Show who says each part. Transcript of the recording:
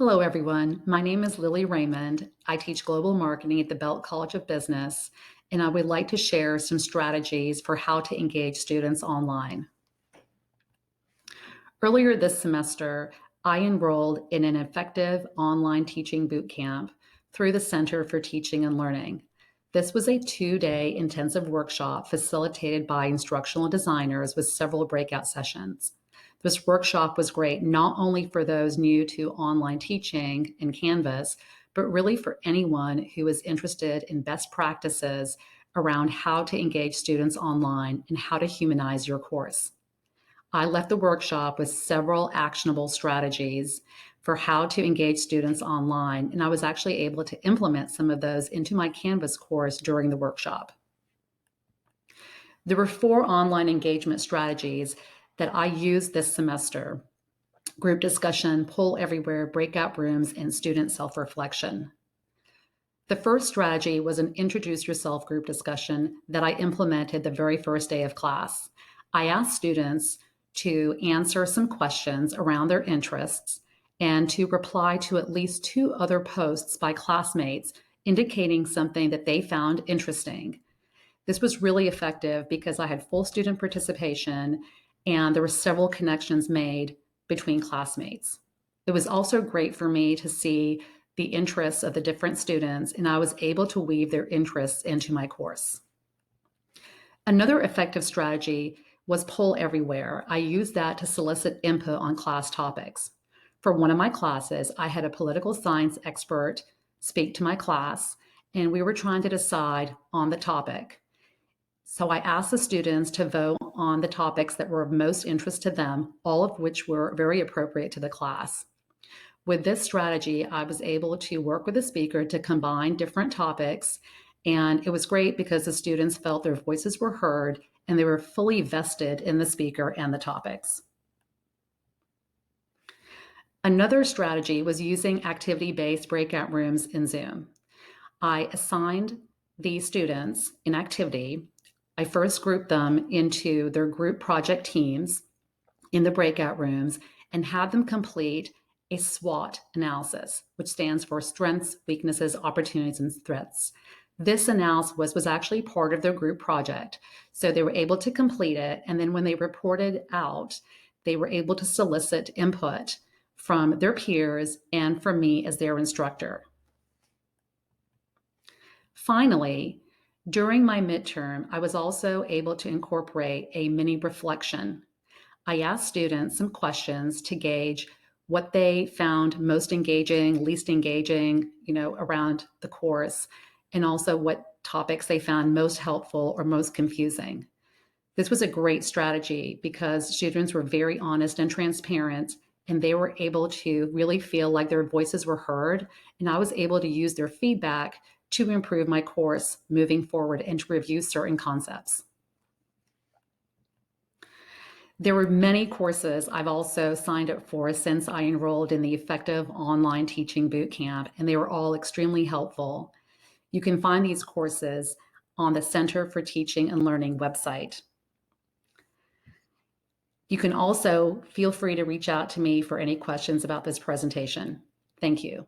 Speaker 1: Hello, everyone. My name is Lilly Raymond. I teach global marketing at the Belk College of Business, and I would like to share some strategies for how to engage students online. Earlier this semester, I enrolled in an effective online teaching boot camp through the Center for Teaching and Learning. This was a 2-day intensive workshop facilitated by instructional designers with several breakout sessions. This workshop was great not only for those new to online teaching in Canvas, but really for anyone who is interested in best practices around how to engage students online and how to humanize your course. I left the workshop with several actionable strategies for how to engage students online, and I was actually able to implement some of those into my Canvas course during the workshop. There were 4 online engagement strategies that I used this semester: group discussion, poll everywhere, breakout rooms, and student self-reflection. The first strategy was an introduce yourself group discussion that I implemented the very first day of class. I asked students to answer some questions around their interests and to reply to at least 2 other posts by classmates indicating something that they found interesting. This was really effective because I had full student participation and there were several connections made between classmates. It was also great for me to see the interests of the different students, and I was able to weave their interests into my course. Another effective strategy was poll everywhere. I used that to solicit input on class topics. For one of my classes, I had a political science expert speak to my class, and we were trying to decide on the topic. So I asked the students to vote on the topics that were of most interest to them, all of which were very appropriate to the class. With this strategy, I was able to work with the speaker to combine different topics, and it was great because the students felt their voices were heard and they were fully vested in the speaker and the topics. Another strategy was using activity-based breakout rooms in Zoom. I assigned the students an activity. I first grouped them into their group project teams in the breakout rooms and had them complete a SWOT analysis, which stands for strengths, weaknesses, opportunities, and threats. This analysis was actually part of their group project. So they were able to complete it. And then when they reported out, they were able to solicit input from their peers and from me as their instructor. Finally, during my midterm, I was also able to incorporate a mini reflection. I asked students some questions to gauge what they found most engaging, least engaging, around the course, and also what topics they found most helpful or most confusing. This was a great strategy because students were very honest and transparent, and they were able to really feel like their voices were heard, and I was able to use their feedback to improve my course moving forward and to review certain concepts. There were many courses I've also signed up for since I enrolled in the Effective Online Teaching Bootcamp, and they were all extremely helpful. You can find these courses on the Center for Teaching and Learning website. You can also feel free to reach out to me for any questions about this presentation. Thank you.